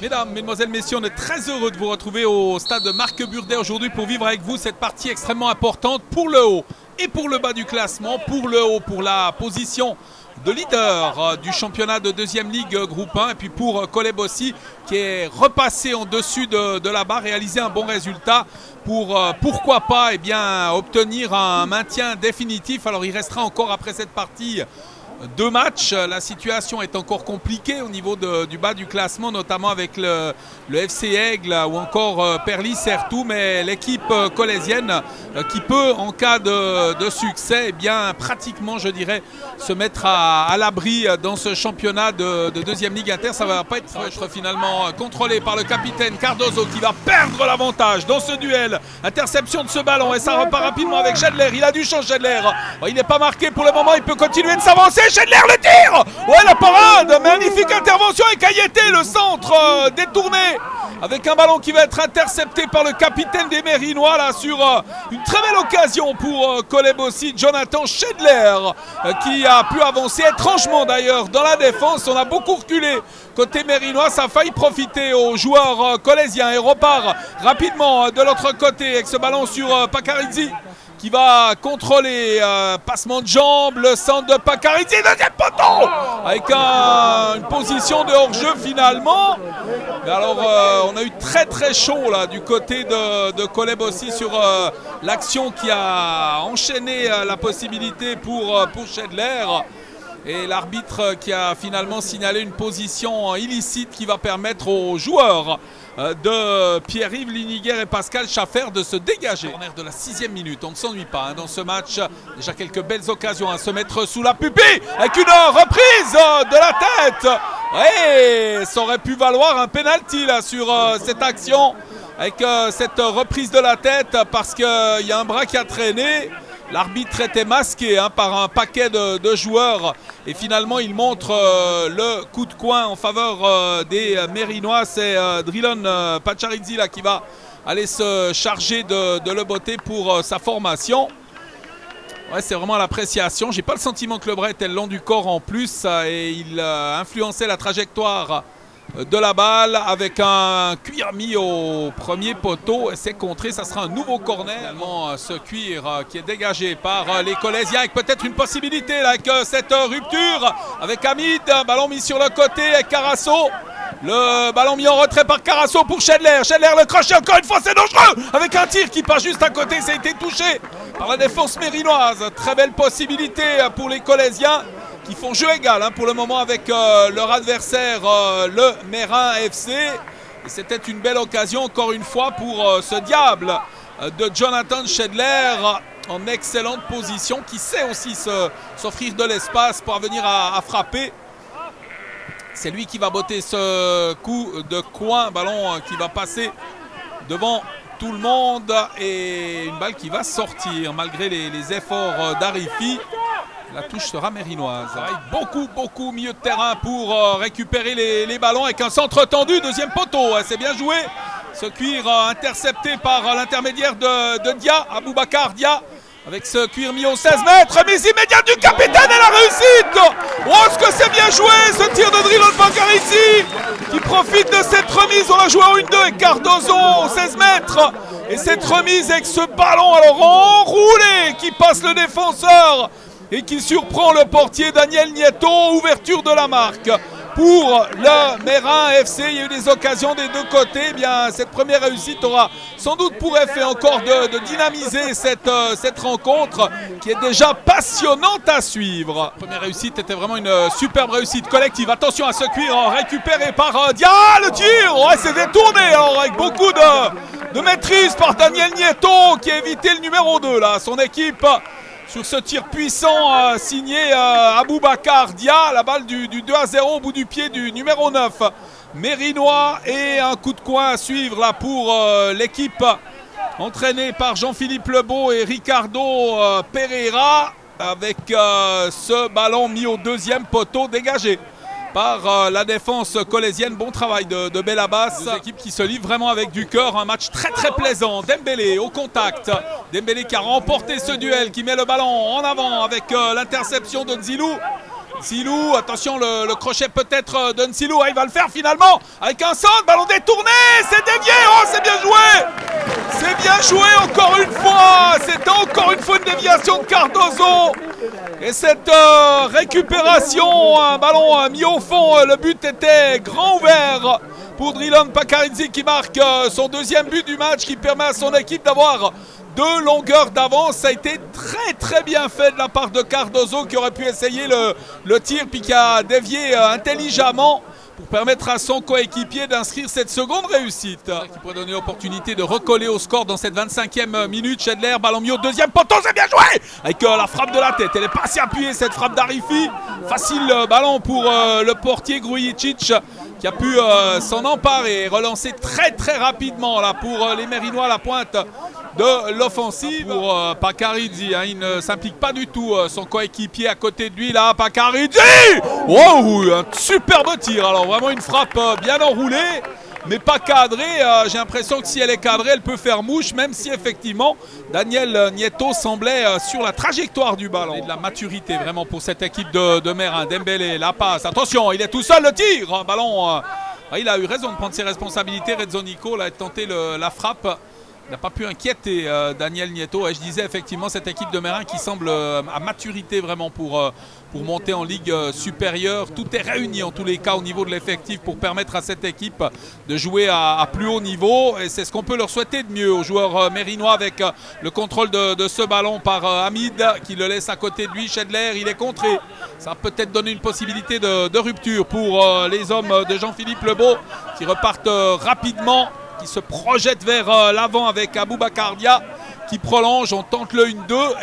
Mesdames, Mesdemoiselles, Messieurs, on est très heureux de vous retrouver au stade Marc Burdet aujourd'hui pour vivre avec vous cette partie extrêmement importante pour le haut et pour le bas du classement. Pour le haut, pour la position de leader du championnat de deuxième ligue groupe 1, et puis pour Coleb aussi qui est repassé en dessus de la barre, réaliser un bon résultat pour pourquoi pas obtenir un maintien définitif. Alors il restera encore après cette partie 2 matchs. La situation est encore compliquée au niveau du bas du classement, notamment avec le FC Aigle ou encore Perlis Sertou, mais l'équipe colésienne qui peut, en cas de succès, pratiquement, je dirais, se mettre à l'abri dans ce championnat de deuxième ligue inter. Ça ne va pas être finalement contrôlé par le capitaine Cardozo qui va perdre l'avantage dans ce duel. Interception de ce ballon et ça repart rapidement avec Schedler. Il a du champ, Schedler. Il n'est pas marqué pour le moment, il peut continuer de s'avancer. Schedler, le tir! Ouais, la parade! Magnifique intervention et Cailleté, le centre détourné avec un ballon qui va être intercepté par le capitaine des Mérinois là sur une très belle occasion pour Coleb aussi. Jonathan Schedler qui a pu avancer étrangement d'ailleurs dans la défense. On a beaucoup reculé côté Mérinois, ça a failli profiter aux joueurs colésiens et repart rapidement de l'autre côté avec ce ballon sur Pakaridzi qui va contrôler, passement de jambes, le centre de Pakaridzi, deuxième poteau avec une position de hors-jeu finalement. Mais alors on a eu très chaud là du côté de Coleb aussi sur l'action qui a enchaîné la possibilité pour Schedler. Et l'arbitre qui a finalement signalé une position illicite qui va permettre aux joueurs de Pierre-Yves Liniguer et Pascal Schaffer de se dégager. Corner de la 6e minute, on ne s'ennuie pas dans ce match. Déjà quelques belles occasions à se mettre sous la pupille avec une reprise de la tête. Et ça aurait pu valoir un penalty là sur cette action avec cette reprise de la tête parce qu'il y a un bras qui a traîné. L'arbitre était masqué par un paquet de joueurs et finalement il montre le coup de coin en faveur des Mérinois. C'est Drilon Pakaridzi là qui va aller se charger de le botter pour sa formation. Ouais, c'est vraiment l'appréciation. J'ai pas le sentiment que le bras était le long du corps en plus et il influençait la trajectoire de la balle avec un cuir mis au premier poteau. C'est contré, ça sera un nouveau corner. Finalement, ce cuir qui est dégagé par les Colésiens avec peut-être une possibilité là, avec cette rupture avec Hamid, ballon mis sur le côté avec Carasso. Le ballon mis en retrait par Carasso pour Schedler. Schedler, le crochet, encore une fois, c'est dangereux avec un tir qui passe juste à côté. Ça a été touché par la défense mérinoise. Très belle possibilité pour les Colésiens qui font jeu égal pour le moment avec leur adversaire, le Mérin FC. Et c'était une belle occasion encore une fois pour ce diable de Jonathan Schedler en excellente position, qui sait aussi s'offrir de l'espace pour venir à frapper. C'est lui qui va botter ce coup de coin, ballon qui va passer devant tout le monde et une balle qui va sortir malgré les efforts d'Arifi. La touche sera mérinoise. Beaucoup milieu de terrain pour récupérer les ballons avec un centre tendu, deuxième poteau. C'est bien joué. Ce cuir intercepté par l'intermédiaire de Dia, Aboubacar Dia. Avec ce cuir mis au 16 mètres, mise immédiate du capitaine et la réussite. Oh, est-ce que c'est bien joué ce tir de Drilon Pakaridzi qui profite de cette remise. On va jouer en 1-2 et Cardozo au 16 mètres. Et cette remise avec ce ballon alors enroulé qui passe le défenseur et qui surprend le portier Daniel Nieto. Ouverture de la marque pour le Mérin FC. Il y a eu des occasions des deux côtés. Cette première réussite aura sans doute pour effet encore de dynamiser cette rencontre qui est déjà passionnante à suivre. La première réussite était vraiment une superbe réussite collective. Attention à ce cuir récupéré par Dia. Le tir, ouais, c'est détourné alors avec beaucoup de maîtrise par Daniel Nieto qui a évité le numéro 2 là, son équipe. Sur ce tir puissant signé Aboubacar Dia, la balle du 2-0 au bout du pied du numéro 9 Mérinois et un coup de coin à suivre là pour l'équipe entraînée par Jean-Philippe Lebeau et Ricardo Pereira avec ce ballon mis au deuxième poteau dégagé par la défense colésienne. Bon travail de Belabas. Deux équipes qui se livrent vraiment avec du cœur. Un match très plaisant. Dembélé au contact. Dembélé qui a remporté ce duel, qui met le ballon en avant avec l'interception de Nzilou. Nsilou, attention le crochet peut-être de Nsilou, il va le faire finalement avec un centre, ballon détourné, c'est dévié, oh c'est bien joué! C'est bien joué encore une fois, c'était encore une fois une déviation de Cardozo. Et cette récupération, un ballon mis au fond, le but était grand ouvert pour Drilon Pakaridze qui marque son deuxième but du match qui permet à son équipe d'avoir 2 longueurs d'avance. Ça a été très bien fait de la part de Cardozo qui aurait pu essayer le tir puis qui a dévié intelligemment pour permettre à son coéquipier d'inscrire cette seconde réussite. Qui pourrait donner l'opportunité de recoller au score dans cette 25e minute. Chedler, ballon mis au deuxième poteau, c'est bien joué avec la frappe de la tête. Elle est pas assez appuyée cette frappe d'Arifi. Facile ballon pour le portier Grujicic qui a pu s'en emparer et relancer très rapidement là pour les Mérinois à la pointe de l'offensive. Pour Pakaridze, il ne s'implique pas du tout, son coéquipier à côté de lui là, Pakaridze. Wow, un superbe tir, alors vraiment une frappe bien enroulée mais pas cadrée. J'ai l'impression que si elle est cadrée elle peut faire mouche, même si effectivement Daniel Nieto semblait sur la trajectoire du ballon. Et de la maturité vraiment pour cette équipe de Mérin. Dembélé, la passe, attention, il est tout seul, le tir, ballon, il a eu raison de prendre ses responsabilités. Rezzonico a tenté la frappe. Il n'a pas pu inquiéter Daniel Nieto. Et je disais effectivement cette équipe de Mérin qui semble à maturité vraiment pour monter en Ligue supérieure. Tout est réuni en tous les cas au niveau de l'effectif pour permettre à cette équipe de jouer à plus haut niveau. Et c'est ce qu'on peut leur souhaiter de mieux aux joueurs mérinois avec le contrôle de ce ballon par Hamid qui le laisse à côté de lui. Chedler, il est contré. Ça va peut-être donner une possibilité de rupture pour les hommes de Jean-Philippe Lebeau qui repartent rapidement, qui se projette vers l'avant avec Aboubacar Dia qui prolonge, on tente le 1-2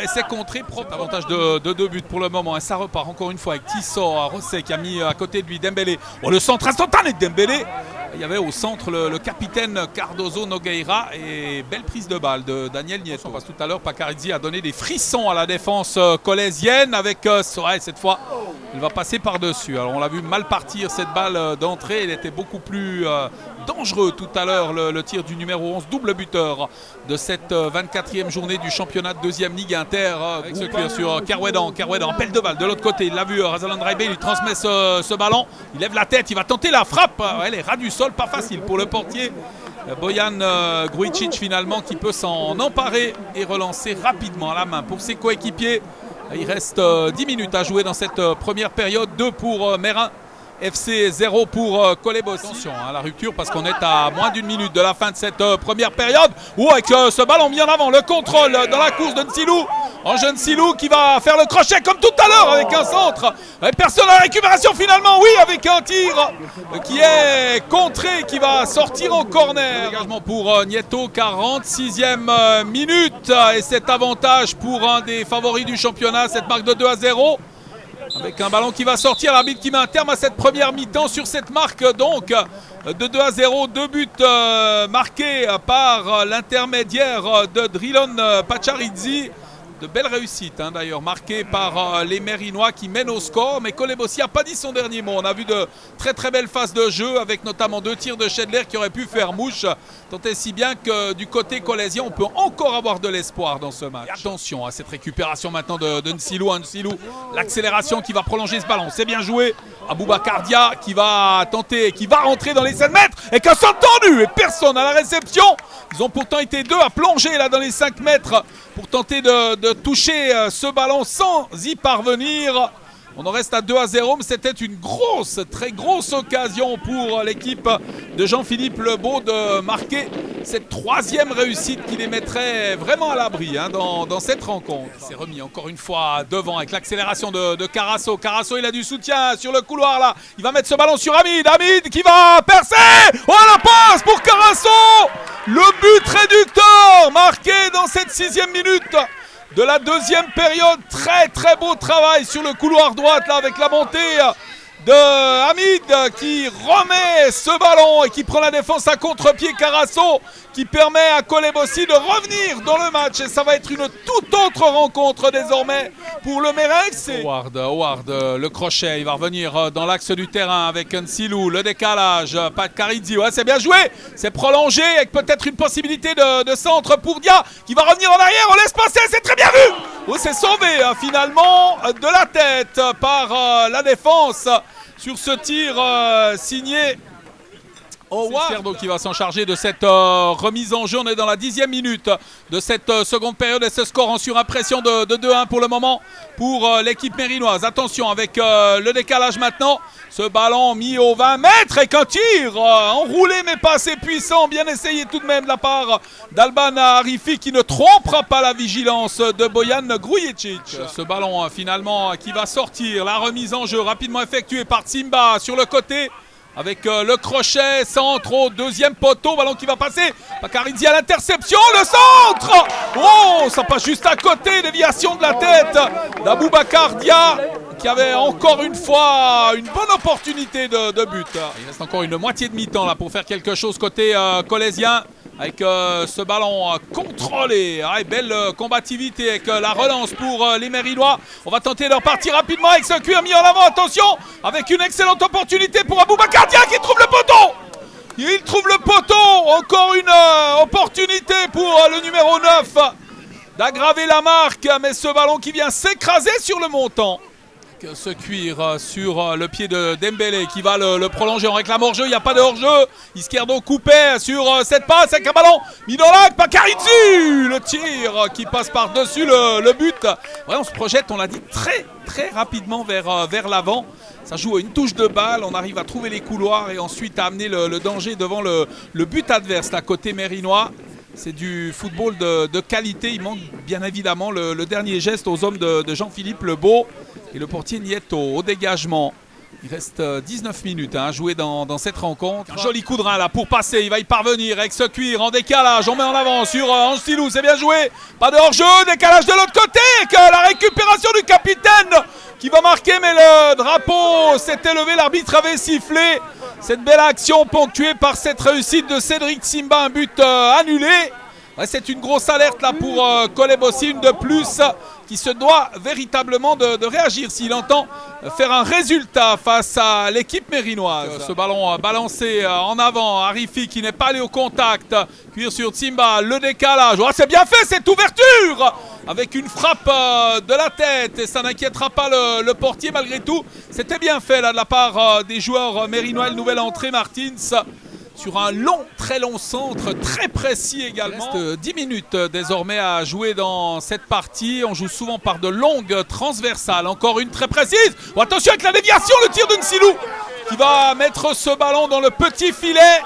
et c'est contré propre. Avantage de 2 buts pour le moment et ça repart encore une fois avec Tissot, Rosset qui a mis à côté de lui Dembélé. Oh, le centre instantané de Dembélé. Il y avait au centre le capitaine Cardozo Nogueira et belle prise de balle de Daniel Nieto. Parce que tout à l'heure Pakaridze a donné des frissons à la défense colaisienne avec cette fois il va passer par-dessus. Alors on l'a vu mal partir cette balle d'entrée, il était beaucoup plus dangereux tout à l'heure le tir du numéro 11, double buteur de cette 24e journée du championnat de 2e Ligue Inter. Avec ce cuir sur Kerouedan, appel de balle de l'autre côté, il l'a vu, Razlan Draibe, il lui transmet ce ballon, il lève la tête, il va tenter la frappe, elle est ras du sol, pas facile pour le portier Bojan Grujicic finalement qui peut s'en emparer et relancer rapidement à la main pour ses coéquipiers. Il reste 10 minutes à jouer dans cette première période, 2 pour Mérin FC, 0 pour Kolebossi. Attention à la rupture parce qu'on est à moins d'1 minute de la fin de cette première période. Avec ce ballon mis en avant, le contrôle dans la course de Nsilou. Jeune Nsilou qui va faire le crochet comme tout à l'heure avec un centre. Et personne à la récupération finalement, oui, avec un tir qui est contré, qui va sortir en corner. Engagement pour Nieto, 46e minute. Et cet avantage pour un des favoris du championnat, cette marque de 2-0. Avec un ballon qui va sortir, l'arbitre qui met un terme à cette première mi-temps sur cette marque donc de 2-0, 2 buts marqués par l'intermédiaire de Drilon Pakaridze. De belles réussites d'ailleurs marquées par les Mérinois qui mènent au score, mais Kolebossi n'a pas dit son dernier mot. On a vu de très belles phases de jeu avec notamment 2 tirs de Chedler qui auraient pu faire mouche, tant et si bien que du côté colaisien on peut encore avoir de l'espoir dans ce match. Et attention à cette récupération maintenant de Nsilou, l'accélération qui va prolonger ce ballon, c'est bien joué. Aboubacar Dia qui va tenter, qui va rentrer dans les 7 mètres et qu'un saut tendu et personne à la réception. Ils ont pourtant été 2 à plonger là dans les 5 mètres pour tenter de toucher ce ballon sans y parvenir. On en reste à 2-0, mais c'était une très grosse occasion pour l'équipe de Jean-Philippe Lebeau de marquer cette 3e réussite qui les mettrait vraiment à l'abri dans cette rencontre. Il s'est remis encore une fois devant avec l'accélération de Carasso. Carasso, il a du soutien sur le couloir là. Il va mettre ce ballon sur Hamid. Hamid qui va percer. Oh, la passe pour Carasso. Le but réducteur marqué dans cette 6e minute de la 2e période. Très beau travail sur le couloir droite là avec la montée de Hamid qui remet ce ballon et qui prend la défense à contre-pied. Carasso qui permet à Kolebossi de revenir dans le match et ça va être une toute autre rencontre désormais pour le Mérin FC. Howard, le crochet, il va revenir dans l'axe du terrain avec Nsilou, le décalage, Pat Karidzi, ouais, c'est bien joué, c'est prolongé avec peut-être une possibilité de centre pour Dia qui va revenir en arrière, on laisse passer, c'est très bien vu. Oh, c'est sauvé finalement de la tête par la défense sur ce tir signé Howard qui va s'en charger de cette remise en jeu. On est dans la 10e minute de cette seconde période et ce score en surimpression de 2-1 pour le moment pour l'équipe mérinoise. Attention avec le décalage maintenant. Ce ballon mis au 20 mètres et qu'un tir enroulé mais pas assez puissant. Bien essayé tout de même de la part d'Alban Arifi qui ne trompera pas la vigilance de Bojan Grujicic. Ce ballon finalement qui va sortir. La remise en jeu rapidement effectuée par Simba sur le côté. Avec le crochet, centre au deuxième poteau, ballon qui va passer. Pakaridzi à l'interception, le centre. Oh, ça passe juste à côté, déviation de la tête d'Aboubacar Dia qui avait encore une fois une bonne opportunité de but. Il reste encore une moitié de mi-temps là pour faire quelque chose côté colésien. Avec ce ballon contrôlé, belle combativité avec la relance pour les Mérinois. On va tenter de repartir rapidement avec ce cuir mis en avant, attention, avec une excellente opportunité pour Aboubacar Dia qui trouve le poteau. Il trouve le poteau, encore une opportunité pour le numéro 9 d'aggraver la marque, mais ce ballon qui vient s'écraser sur le montant. Ce cuir sur le pied de Dembélé qui va le prolonger. On réclame hors-jeu, il n'y a pas de hors-jeu. Izquierdo coupé sur cette passe avec un ballon mis dans l'axe. Pakaridzi, le tir qui passe par-dessus le but. Ouais, on se projette, on l'a dit, très rapidement vers l'avant. Ça joue à une touche de balle, on arrive à trouver les couloirs et ensuite à amener le danger devant le but adverse, là, côté mérinois. C'est du football de qualité. Il manque bien évidemment le dernier geste aux hommes de Jean-Philippe Lebeau. Et le portier Nieto au dégagement. Il reste 19 minutes à jouer dans cette rencontre. Un joli coup de rein là pour passer. Il va y parvenir avec ce cuir en décalage. On met en avant sur Angelou. C'est bien joué. Pas de hors-jeu. Décalage de l'autre côté. Que la récupération du capitaine qui va marquer. Mais le drapeau s'est élevé. L'arbitre avait sifflé. Cette belle action ponctuée par cette réussite de Cédric Simba. Un but annulé. Ouais, c'est une grosse alerte là pour Kolebossi. Une de plus. Qui se doit véritablement de réagir s'il entend faire un résultat face à l'équipe mérinoise. Ce ballon balancé en avant, Arifi qui n'est pas allé au contact, cuir sur Tsimba, le décalage, oh, c'est bien fait cette ouverture avec une frappe de la tête et ça n'inquiétera pas le portier malgré tout. C'était bien fait là de la part des joueurs mérinois, une nouvelle entrée Martins. Sur un très long centre, très précis également. Il reste 10 minutes désormais à jouer dans cette partie. On joue souvent par de longues transversales. Encore une très précise. Oh, attention avec la déviation, le tir de Nsilou qui va mettre ce ballon dans le petit filet.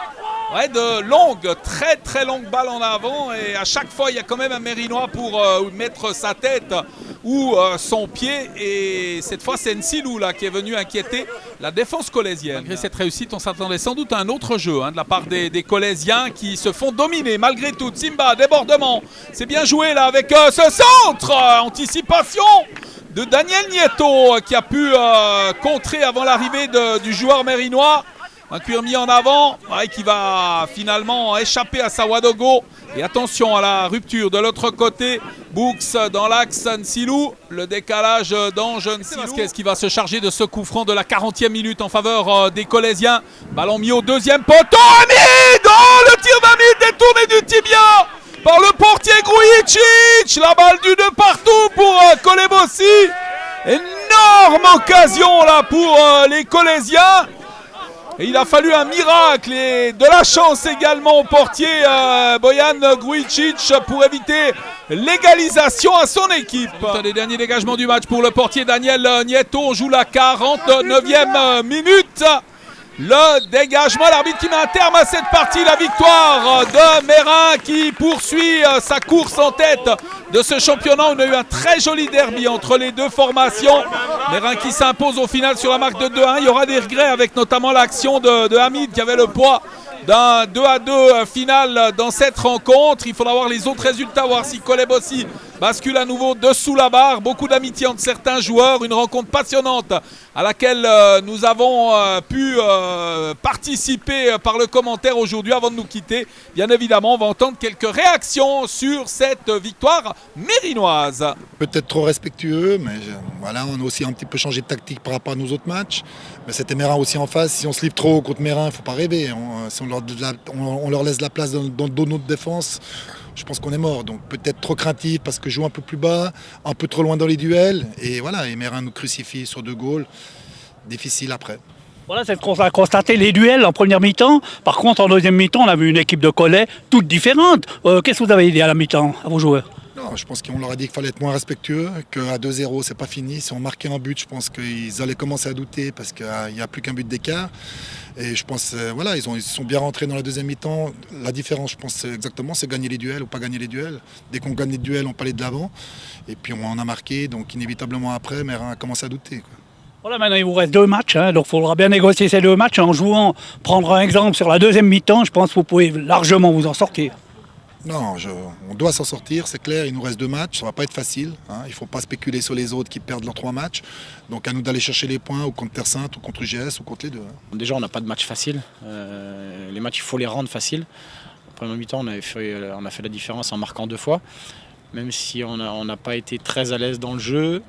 Ouais, de longues, très longues balles en avant. Et à chaque fois, il y a quand même un Mérinois pour mettre sa tête ou son pied. Et cette fois, c'est Nsilou là qui est venu inquiéter la défense colésienne. Malgré cette réussite, on s'attendait sans doute à un autre jeu de la part des Colésiens qui se font dominer malgré tout. Simba, débordement. C'est bien joué là avec ce centre. Anticipation de Daniel Nieto qui a pu contrer avant l'arrivée du joueur mérinois. Un cuir mis en avant qui va finalement échapper à Sawadogo. Et attention à la rupture de l'autre côté. Books dans l'axe Nsilou. Le décalage d'Ange Nsilou. Vasquez qui va se charger de ce coup franc de la 40e minute en faveur des Colésiens. Ballon mis au deuxième poteau. Hamid, oh, le tir d'Hamid détourné du tibia par le portier Grujicic. La balle du de partout pour Kolebossi. Énorme occasion là pour les Colésiens. Et il a fallu un miracle et de la chance également au portier Bojan Grujicic pour éviter l'égalisation à son équipe. Un des derniers dégagements du match pour le portier Daniel Nieto. On joue la 49e minute. Le dégagement, l'arbitre qui met un terme à cette partie. La victoire de Mérin qui poursuit sa course en tête de ce championnat. On a eu un très joli derby entre les deux formations. Mérin qui s'impose au final sur la marque de 2-1. Il y aura des regrets avec notamment l'action de Hamid qui avait le poids d'un 2-2 final dans cette rencontre. Il faudra voir les autres résultats, voir si Kolebossi bascule à nouveau dessous la barre. Beaucoup d'amitié entre certains joueurs. Une rencontre passionnante à laquelle nous avons pu participer par le commentaire aujourd'hui. Avant de nous quitter, bien évidemment, on va entendre quelques réactions sur cette victoire mérinoise. Peut-être trop respectueux, mais voilà, on a aussi un petit peu changé de tactique par rapport à nos autres matchs. Mais c'était Mérin aussi en face. Si on se livre trop contre Mérin, il ne faut pas rêver. Si on leur laisse la place dans le dos de notre défense, je pense qu'on est mort. Donc peut-être trop craintif parce que joue un peu plus bas, un peu trop loin dans les duels. Et voilà, et Mérin nous crucifie sur 2 goals. Difficile après. Voilà, c'est ce qu'on a constaté, les duels en première mi-temps. Par contre, en deuxième mi-temps, on a vu une équipe de Cholet toute différente. Qu'est-ce que vous avez dit à la mi-temps à vos joueurs? Non, je pense qu'on leur a dit qu'il fallait être moins respectueux, qu'à 2-0, c'est pas fini. Si on marquait un but, je pense qu'ils allaient commencer à douter parce qu'il n'y a plus qu'un but d'écart. Et je pense, voilà, ils sont bien rentrés dans la deuxième mi-temps. La différence, je pense exactement, c'est gagner les duels ou pas gagner les duels. Dès qu'on gagne les duels, on peut aller de l'avant. Et puis on en a marqué, donc inévitablement après, Mérin a commencé à douter, quoi. Voilà, maintenant il vous reste 2 matchs, hein, donc il faudra bien négocier ces 2 matchs en jouant. Prendre un exemple sur la deuxième mi-temps, je pense que vous pouvez largement vous en sortir. Non, on doit s'en sortir, c'est clair. Il nous reste 2 matchs, ça ne va pas être facile. Hein. Il ne faut pas spéculer sur les autres qui perdent leurs 3 matchs. Donc à nous d'aller chercher les points ou contre Terre Sainte, ou contre UGS, ou contre les deux. Hein. Déjà, on n'a pas de match facile. Les matchs, il faut les rendre faciles. En première mi-temps, on a fait la différence en marquant 2 fois. Même si on n'a pas été très à l'aise dans le jeu,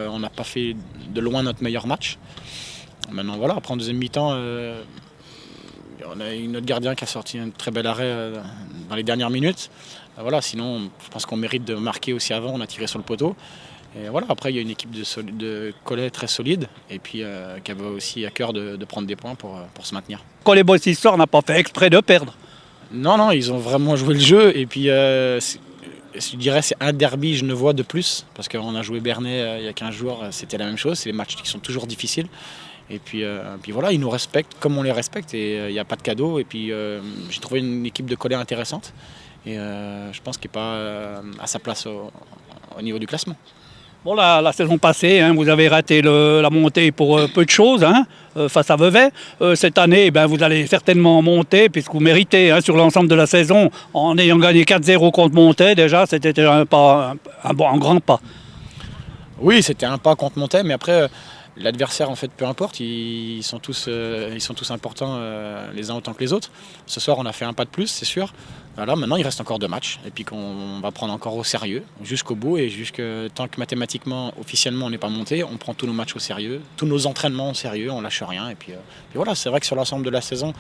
on n'a pas fait de loin notre meilleur match. Maintenant, voilà, après en deuxième mi-temps, on a eu notre gardien qui a sorti un très bel arrêt dans les dernières minutes. Voilà, sinon, je pense qu'on mérite de marquer aussi avant. On a tiré sur le poteau. Et voilà, après, il y a une équipe de Cholet très solide et puis qui avait aussi à cœur de prendre des points pour se maintenir. Cholet Boss Histoire n'a pas fait exprès de perdre. Non, ils ont vraiment joué le jeu. Et puis, je dirais c'est un derby genevois de plus. Parce qu'on a joué Bernay il y a 15 jours, c'était la même chose. C'est des matchs qui sont toujours difficiles. Et puis voilà, ils nous respectent comme on les respecte et il n'y a pas de cadeau. Et puis j'ai trouvé une équipe de Cholet intéressante et je pense qu'il n'est pas à sa place au niveau du classement. Bon, la saison passée, hein, vous avez raté la montée pour peu de choses, hein, face à Vevey. Cette année, vous allez certainement monter puisque vous méritez, hein, sur l'ensemble de la saison. En ayant gagné 4-0 contre Montet, déjà, c'était un grand pas. Oui, c'était un pas contre Montet, mais après... L'adversaire, en fait, peu importe, ils sont tous importants les uns autant que les autres. Ce soir, on a fait un pas de plus, c'est sûr. Voilà, maintenant, il reste encore 2 matchs et puis qu'on va prendre encore au sérieux jusqu'au bout et tant que mathématiquement, officiellement, on n'est pas monté, on prend tous nos matchs au sérieux, tous nos entraînements au sérieux, on lâche rien. Et puis voilà, c'est vrai que sur l'ensemble de la saison,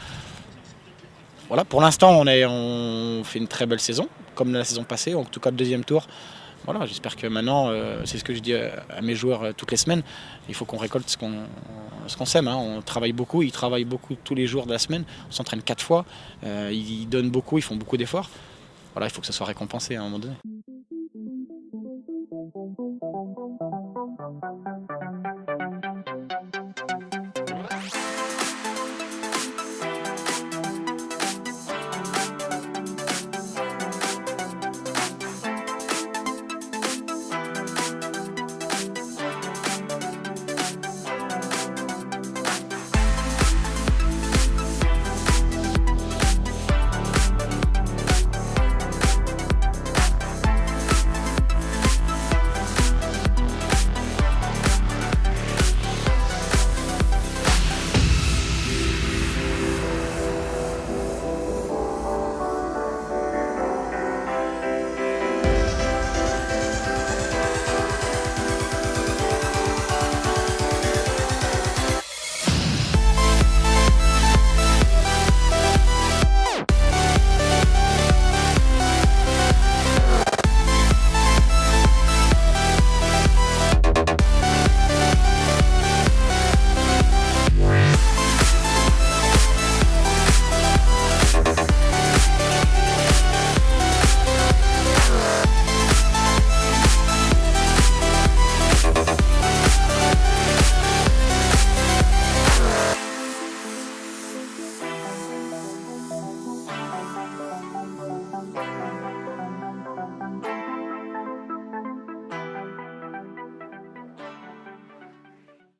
voilà, pour l'instant, on fait une très belle saison, comme la saison passée, en tout cas le deuxième tour. Voilà, j'espère que maintenant, c'est ce que je dis à mes joueurs toutes les semaines, il faut qu'on récolte ce qu'on sème. Hein. On travaille beaucoup, ils travaillent beaucoup tous les jours de la semaine, on s'entraîne 4 fois, ils donnent beaucoup, ils font beaucoup d'efforts. Voilà, il faut que ça soit récompensé à un moment donné.